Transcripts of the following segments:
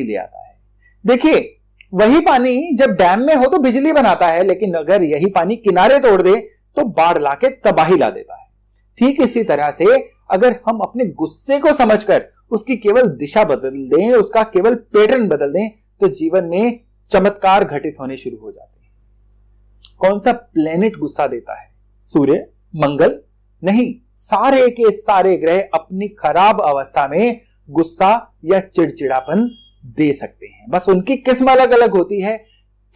ले आता है। देखिए, वही पानी जब डैम में हो तो बिजली बनाता है, लेकिन अगर यही पानी किनारे तोड़ दे तो बाढ़ लाके तबाही ला देता है। ठीक इसी तरह से अगर हम अपने गुस्से को समझकर उसकी केवल दिशा बदल दें, उसका केवल पैटर्न बदल दें, तो जीवन में चमत्कार घटित होने शुरू हो जाते हैं। कौन सा प्लेनेट गुस्सा देता है? सूर्य, मंगल? नहीं, सारे के सारे ग्रह अपनी खराब अवस्था में गुस्सा या चिड़चिड़ापन दे सकते हैं, बस उनकी किस्म अलग अलग होती है।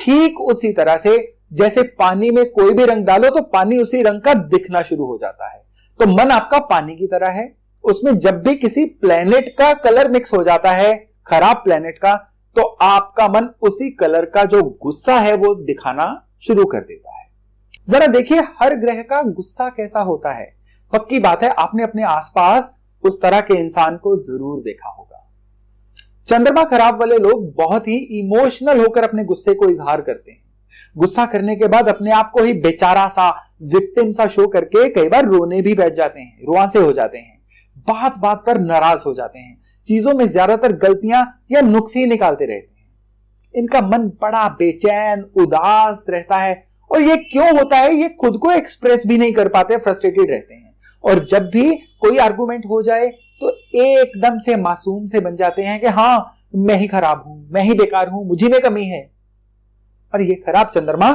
ठीक उसी तरह से जैसे पानी में कोई भी रंग डालो तो पानी उसी रंग का दिखना शुरू हो जाता है, तो मन आपका पानी की तरह है। उसमें जब भी किसी प्लेनेट का कलर मिक्स हो जाता है, खराब प्लेनेट का, तो आपका मन उसी कलर का जो गुस्सा है वो दिखाना शुरू कर देता है। जरा देखिए हर ग्रह का गुस्सा कैसा होता है। पक्की बात है आपने अपने आसपास उस तरह के इंसान को जरूर देखा होगा। चंद्रमा खराब वाले लोग बहुत ही इमोशनल होकर अपने गुस्से को इजहार करते हैं। गुस्सा करने के बाद अपने आप को ही बेचारा सा, विक्टिम सा शो करके कई बार रोने भी बैठ जाते हैं, रुआंसे हो जाते हैं, बात बात पर नाराज हो जाते हैं, चीजों में ज्यादातर गलतियां या नुक्स ही निकालते रहते हैं। इनका मन बड़ा बेचैन, उदास रहता है, और ये क्यों होता है ये खुद को एक्सप्रेस भी नहीं कर पाते, फ्रस्ट्रेटेड रहते हैं। और जब भी कोई आर्गुमेंट हो जाए तो एकदम से मासूम से बन जाते हैं कि हाँ मैं ही खराब हूं, मैं ही बेकार हूं, मुझी में कमी है। और ये खराब चंद्रमा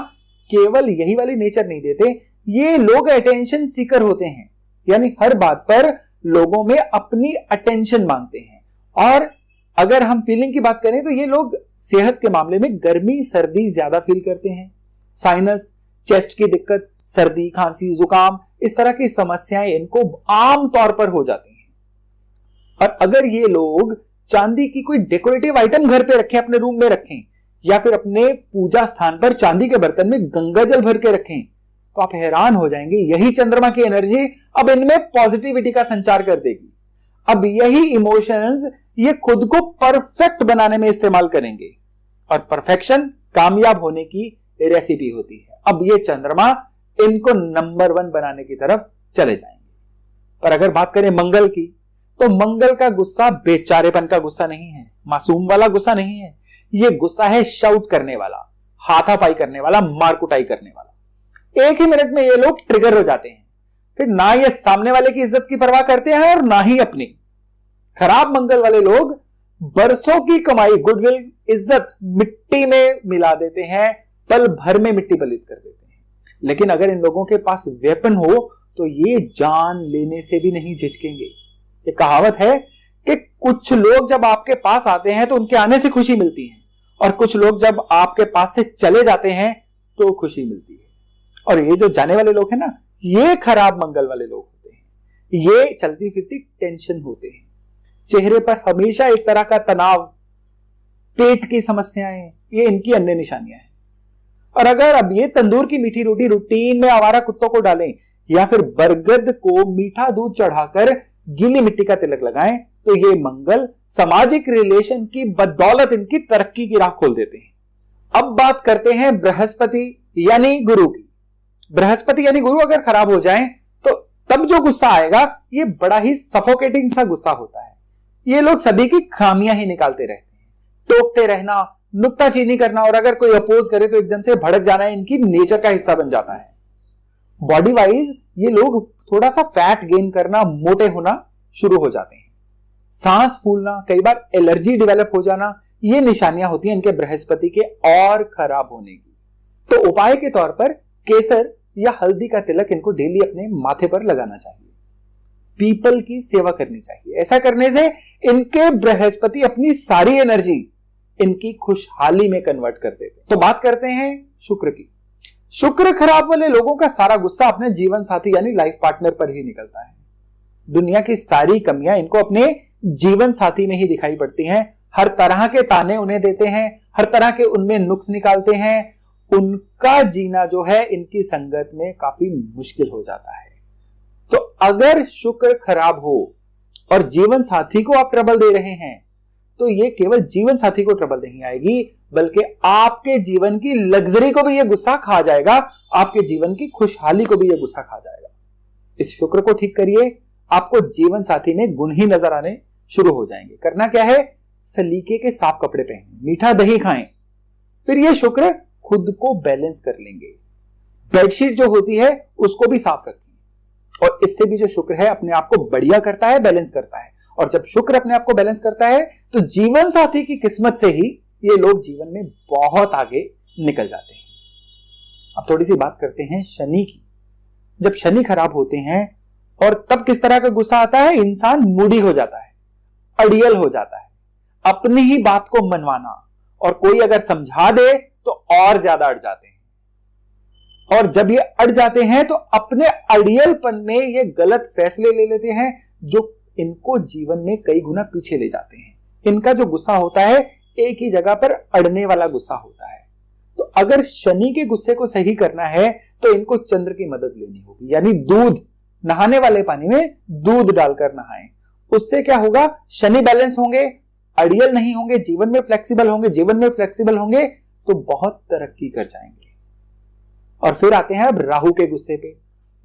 केवल यही वाली नेचर नहीं देते, ये लोग अटेंशन सीकर होते हैं, यानी हर बात पर लोगों में अपनी अटेंशन मांगते हैं। और अगर हम फीलिंग की बात करें तो ये लोग सेहत के मामले में गर्मी सर्दी ज्यादा फील करते हैं। साइनस, चेस्ट की दिक्कत, सर्दी खांसी जुकाम, इस तरह की समस्याएं इनको आम तौर पर हो जाती हैं। और अगर ये लोग चांदी की कोई डेकोरेटिव आइटम घर पे रखें, अपने रूम में रखें, या फिर अपने पूजा स्थान पर चांदी के बर्तन में गंगा जल भर के रखें, तो आप हैरान हो जाएंगे, यही चंद्रमा की एनर्जी अब इनमें पॉजिटिविटी का संचार कर देगी। अब यही इमोशंस ये खुद को परफेक्ट बनाने में इस्तेमाल करेंगे, और परफेक्शन कामयाब होने की रेसिपी होती है। अब ये चंद्रमा इनको नंबर 1 बनाने की तरफ चले जाएंगे। पर अगर बात करें मंगल की, तो मंगल का गुस्सा बेचारेपन का गुस्सा नहीं है, मासूम वाला गुस्सा नहीं है, ये गुस्सा है शाउट करने वाला, हाथापाई करने वाला, मारकुटाई करने वाला। एक ही मिनट में ये लोग ट्रिगर हो जाते हैं, फिर ना ये सामने वाले की इज्जत की परवाह करते हैं और ना ही अपनी। खराब मंगल वाले लोग बरसों की कमाई, गुडविल, इज्जत मिट्टी में मिला देते हैं, पल भर में मिट्टी पलित कर देते हैं। लेकिन अगर इन लोगों के पास वेपन हो तो ये जान लेने से भी नहीं झिझकेंगे। ये कहावत है कि कुछ लोग जब आपके पास आते हैं तो उनके आने से खुशी मिलती है, और कुछ लोग जब आपके पास से चले जाते हैं तो खुशी मिलती है। और ये जो जाने वाले लोग हैं ना, ये खराब मंगल वाले लोग होते हैं। ये चलती फिरती टेंशन होते हैं, चेहरे पर हमेशा एक तरह का तनाव, पेट की समस्याएं, ये इनकी अन्य निशानियां हैं। और अगर अब ये तंदूर की मीठी रोटी रूटीन में आवारा कुत्तों को डालें, या फिर बरगद को मीठा दूध चढ़ाकर गीली मिट्टी का तिलक लगाएं, तो ये मंगल सामाजिक रिलेशन की बदौलत इनकी तरक्की की राह खोल देते हैं। अब बात करते हैं बृहस्पति यानी गुरु की। बृहस्पति यानी गुरु अगर खराब हो जाएं तो तब जो गुस्सा आएगा ये बड़ा ही सफोकेटिंग सा गुस्सा होता है। ये लोग सभी की खामियां ही निकालते रहते हैं, टोकते रहना, नुक्ताचीनी करना, और अगर कोई अपोज करे तो एकदम से भड़क जाना इनकी नेचर का हिस्सा बन जाता है। बॉडी वाइज ये लोग थोड़ा सा फैट गेन करना, मोटे होना शुरू हो जाते हैं। सांस फूलना, कई बार एलर्जी डेवलप हो जाना, ये निशानियां होती हैं इनके बृहस्पति के और खराब होने की। तो उपाय के तौर पर केसर या हल्दी का तिलक इनको डेली अपने माथे पर लगाना चाहिए। पीपल की सेवा करनी चाहिए। ऐसा करने से इनके बृहस्पति अपनी सारी एनर्जी इनकी खुशहाली में कन्वर्ट कर देते। तो बात करते हैं शुक्र की। शुक्र खराब वाले लोगों का सारा गुस्सा अपने जीवन साथी यानी लाइफ पार्टनर पर ही निकलता है। दुनिया की सारी कमियां इनको अपने जीवन साथी में ही दिखाई पड़ती हैं। हर तरह के ताने उन्हें देते हैं, हर तरह के उनमें नुक्स निकालते हैं। उनका जीना जो है इनकी संगत में काफी मुश्किल हो जाता है। तो अगर शुक्र खराब हो और जीवन साथी को आप ट्रबल दे रहे हैं, तो ये केवल जीवन साथी को ट्रबल नहीं आएगी, बल्कि आपके जीवन की लग्जरी को भी ये गुस्सा खा जाएगा, आपके जीवन की खुशहाली को भी ये गुस्सा खा जाएगा। इस शुक्र को ठीक करिए, आपको जीवन साथी में गुण ही नजर आने शुरू हो जाएंगे। करना क्या है, सलीके के साफ कपड़े पहनें, मीठा दही खाएं, फिर ये शुक्र खुद को बैलेंस कर लेंगे। बेडशीट जो होती है उसको भी साफ रखें, और इससे भी जो शुक्र है अपने आप को बढ़िया करता है, बैलेंस करता है। और जब शुक्र अपने आप को बैलेंस करता है तो जीवन साथी की किस्मत से ही ये लोग जीवन में बहुत आगे निकल जाते हैं। अब थोड़ी सी बात करते हैं शनि की। जब शनि खराब होते हैं और तब किस तरह का गुस्सा आता है, इंसान मूडी हो जाता है, अड़ियल हो जाता है, अपनी ही बात को मनवाना, और कोई अगर समझा दे तो और ज्यादा अड़ जाते हैं। और जब ये अड़ जाते हैं तो अपने अड़ियलपन में ये गलत फैसले ले लेते हैं जो इनको जीवन में कई गुना पीछे ले जाते हैं। इनका जो गुस्सा होता है एक ही जगह पर अड़ने वाला गुस्सा होता है। तो अगर शनि के गुस्से को सही करना है तो इनको चंद्र की मदद लेनी होगी, यानी दूध, नहाने वाले पानी में दूध डालकर नहाएं। उससे क्या होगा, शनि बैलेंस होंगे, अड़ियल नहीं होंगे, जीवन में फ्लेक्सिबल होंगे। जीवन में फ्लेक्सिबल होंगे तो बहुत तरक्की कर जाएंगे। और फिर आते हैं अब राहु के गुस्से पे।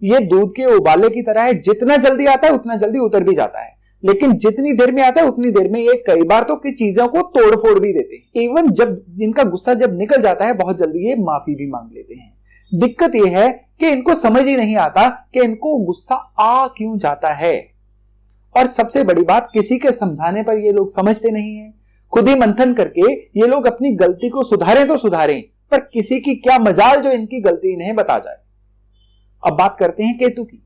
ये दूध के उबाले की तरह है, जितना जल्दी आता है उतना जल्दी उतर भी जाता है, लेकिन जितनी देर में आता है उतनी देर में ये कई बार तो चीजों को तोड़ फोड़ भी देते हैं। इवन जब इनका गुस्सा जब निकल जाता है बहुत जल्दी ये माफी भी मांग लेते हैं। दिक्कत यह है कि इनको समझ ही नहीं आता कि इनको गुस्सा आ क्यों जाता है। और सबसे बड़ी बात, किसी के समझाने पर ये लोग समझते नहीं है। खुद ही मंथन करके ये लोग अपनी गलती को सुधारें तो सुधारें, पर किसी की क्या मजाल जो इनकी गलती इन्हें बता जाए। अब बात करते हैं केतु की।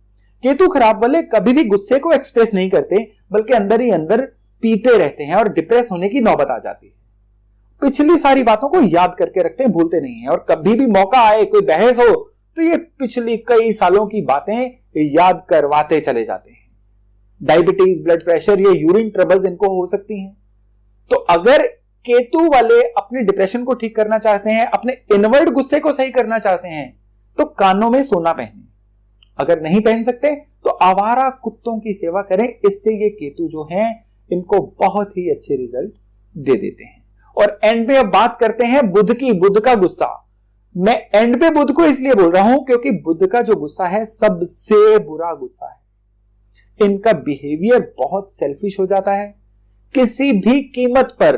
केतु खराब वाले कभी भी गुस्से को एक्सप्रेस नहीं करते, बल्कि अंदर ही अंदर पीते रहते हैं और डिप्रेस होने की नौबत आ जाती है। पिछली सारी बातों को याद करके रखते हैं, भूलते नहीं है। और कभी भी मौका आए, कोई बहस हो, तो ये पिछली कई सालों की बातें याद करवाते चले जाते हैं। डायबिटीज, ब्लड प्रेशर, ये यूरिन ट्रबल्स इनको हो सकती हैं। तो अगर केतु वाले अपने डिप्रेशन को ठीक करना चाहते हैं, अपने इनवर्ड गुस्से को सही करना चाहते हैं, तो कानों में सोना पहने। अगर नहीं पहन सकते तो आवारा कुत्तों की सेवा करें। इससे ये केतु जो हैं इनको बहुत ही अच्छे रिजल्ट दे देते हैं। और एंड पे अब बात करते हैं बुध की। बुध का गुस्सा, मैं एंड पे बुध को इसलिए बोल रहा हूं क्योंकि बुध का जो गुस्सा है सबसे बुरा गुस्सा है। इनका बिहेवियर बहुत सेल्फिश हो जाता है। किसी भी कीमत पर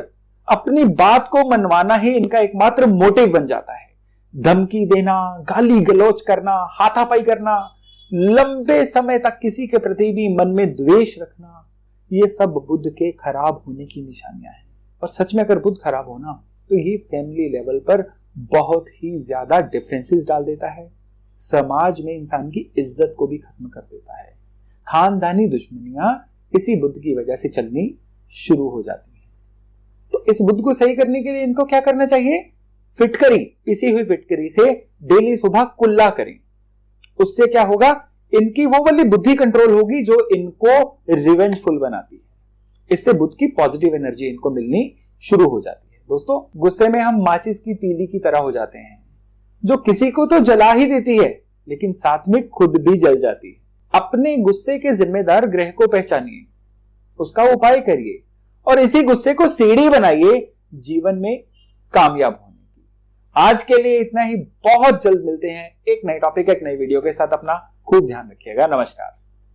अपनी बात को मनवाना ही इनका एकमात्र मोटिव बन जाता है। धमकी देना, गाली गलौज करना, हाथापाई करना, लंबे समय तक किसी के प्रति भी मन में द्वेष रखना, ये सब बुध के खराब होने की निशानियां हैं। और सच में अगर बुध खराब होना तो ये फैमिली लेवल पर बहुत ही ज्यादा डिफरेंसेस डाल देता है। समाज में इंसान की इज्जत को भी खत्म कर देता है। खानदानी दुश्मनियां इसी बुध की वजह से चलनी शुरू हो जाती है। तो इस बुध को सही करने के लिए इनको क्या करना चाहिए, फिटकरी, पिसी हुई फिटकरी से डेली सुबह कुल्ला करें। उससे क्या होगा, इनकी वो वाली बुद्धि कंट्रोल होगी जो इनको रिवेंजफुल बनाती है। इससे बुध की पॉजिटिव एनर्जी इनको मिलनी शुरू हो जाती है। दोस्तों, गुस्से में हम माचिस की तीली की तरह हो जाते हैं, जो किसी को तो जला ही देती है लेकिन साथ में खुद भी जल जाती है। अपने गुस्से के जिम्मेदार ग्रह को पहचानिए, उसका उपाय करिए और इसी गुस्से को सीढ़ी बनाइए जीवन में कामयाब होने की। आज के लिए इतना ही। बहुत जल्द मिलते हैं एक नए टॉपिक, एक नई वीडियो के साथ। अपना खूब ध्यान रखिएगा। नमस्कार।